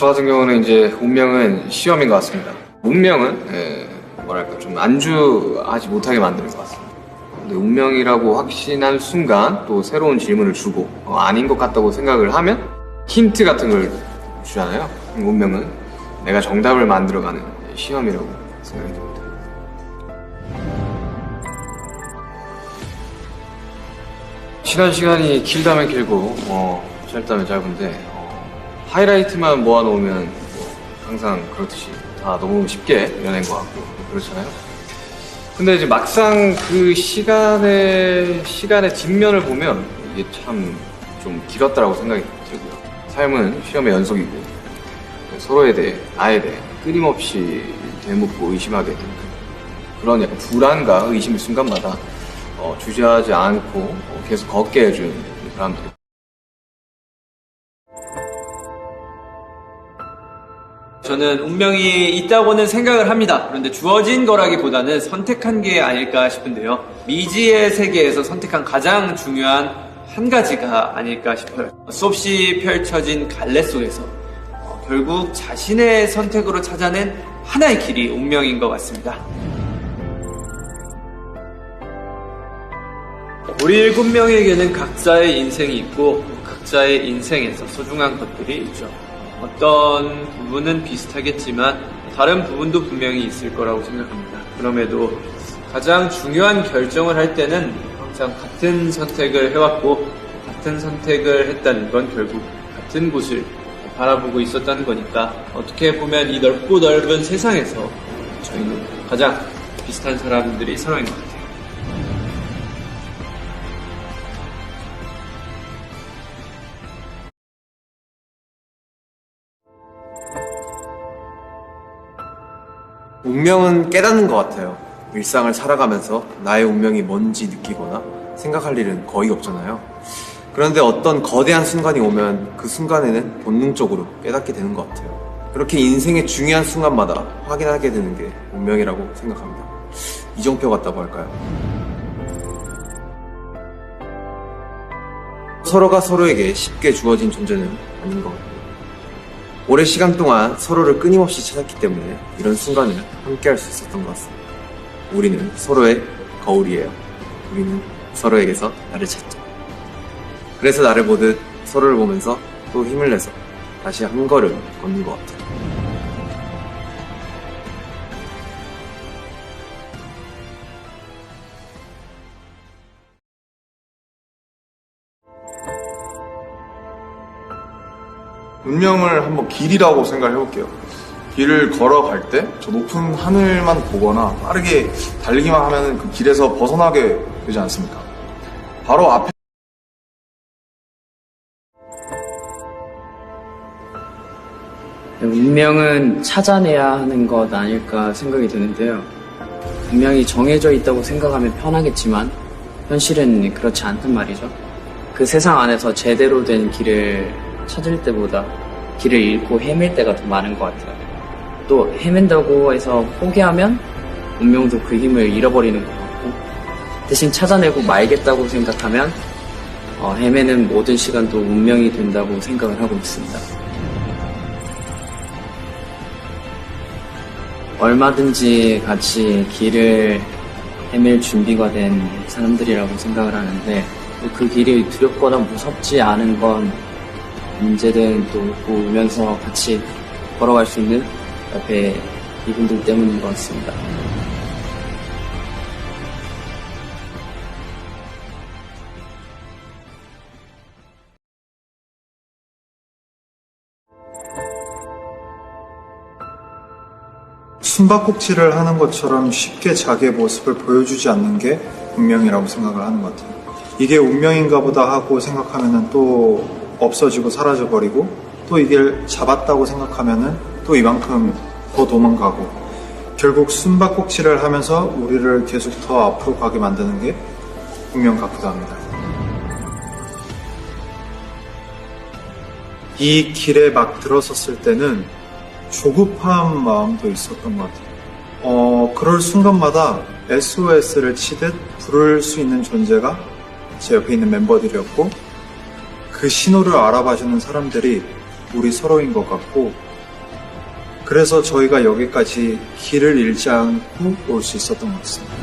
저 같은 경우는 이제 운명은 시험인 것 같습니다. 운명은 뭐랄까 좀 안주하지 못하게 만드는 것 같습니다. 근데 운명이라고 확신한 순간 또 새로운 질문을 주고 아닌 것 같다고 생각을 하면 힌트 같은 걸 주잖아요. 운명은 내가 정답을 만들어가는 시험이라고 생각이 듭니다. 지난 시간이 길다면 길고 짧다면 짧은데 하이라이트만 모아놓으면 항상 그렇듯이 다 너무 쉽게 연애인 것 같고 그렇잖아요. 근데 이제 막상 그 시간의 뒷면을 보면 이게 참 좀 길었다라고 생각이 들고요. 삶은 시험의 연속이고 서로에 대해, 나에 대해 끊임없이 되묻고 의심하게 되는 그런 약간 불안과 의심의 순간마다 주저하지 않고 계속 걷게 해준 사람들. 저는 운명이 있다고는 생각을 합니다. 그런데 주어진 거라기보다는 선택한 게 아닐까 싶은데요. 미지의 세계에서 선택한 가장 중요한 한 가지가 아닐까 싶어요. 수없이 펼쳐진 갈래 속에서 결국 자신의 선택으로 찾아낸 하나의 길이 운명인 것 같습니다. 우리 7명에게는 각자의 인생이 있고 각자의 인생에서 소중한 것들이 있죠. 어떤 부분은 비슷하겠지만 다른 부분도 분명히 있을 거라고 생각합니다. 그럼에도 가장 중요한 결정을 할 때는 항상 같은 선택을 해왔고 같은 선택을 했다는 건 결국 같은 곳을 바라보고 있었다는 거니까 어떻게 보면 이 넓고 넓은 세상에서 저희는 가장 비슷한 사람들이 서로인 것 같아요. 운명은 깨닫는 것 같아요. 일상을 살아가면서 나의 운명이 뭔지 느끼거나 생각할 일은 거의 없잖아요. 그런데 어떤 거대한 순간이 오면 그 순간에는 본능적으로 깨닫게 되는 것 같아요. 그렇게 인생의 중요한 순간마다 확인하게 되는 게 운명이라고 생각합니다. 이정표 같다고 할까요? 서로가 서로에게 쉽게 주어진 존재는 아닌 것 같아요. 오랜 시간 동안 서로를 끊임없이 찾았기 때문에 이런 순간을 함께 할 수 있었던 것 같습니다. 우리는 서로의 거울이에요. 우리는 서로에게서 나를 찾죠. 그래서 나를 보듯 서로를 보면서 또 힘을 내서 다시 한 걸음 걷는 것 같아요. 운명을 한번 길이라고 생각을 해볼게요. 길을 걸어갈 때 저 높은 하늘만 보거나 빠르게 달리기만 하면 그 길에서 벗어나게 되지 않습니까? 바로 앞에 운명은 찾아내야 하는 것 아닐까 생각이 드는데요. 분명히 정해져 있다고 생각하면 편하겠지만 현실은 그렇지 않단 말이죠. 그 세상 안에서 제대로 된 길을 찾을 때보다 길을 잃고 헤맬 때가 더 많은 것 같아요. 또 헤맨다고 해서 포기하면 운명도 그 힘을 잃어버리는 것 같고 대신 찾아내고 말겠다고 생각하면 헤매는 모든 시간도 운명이 된다고 생각을 하고 있습니다. 얼마든지 같이 길을 헤맬 준비가 된 사람들이라고 생각을 하는데 그 길이 두렵거나 무섭지 않은 건 언제든 또 웃고 울면서 같이 걸어갈 수 있는 옆에 이분들 때문인 것 같습니다. 숨바꼭질을 하는 것처럼 쉽게 자기의 모습을 보여주지 않는 게 운명이라고 생각을 하는 것 같아요. 이게 운명인가 보다 하고 생각하면은 또 없어지고 사라져버리고 또 이걸 잡았다고 생각하면은 또 이만큼 더 도망가고 결국 숨바꼭질을 하면서 우리를 계속 더 앞으로 가게 만드는 게 운명 같기도 합니다. 이 길에 막 들어섰을 때는 조급한 마음도 있었던 것 같아요. 그럴 순간마다 SOS를 치듯 부를 수 있는 존재가 제 옆에 있는 멤버들이었고 그 신호를 알아봐주는 사람들이 우리 서로인 것 같고 그래서 저희가 여기까지 길을 잃지 않고 올 수 있었던 것 같습니다.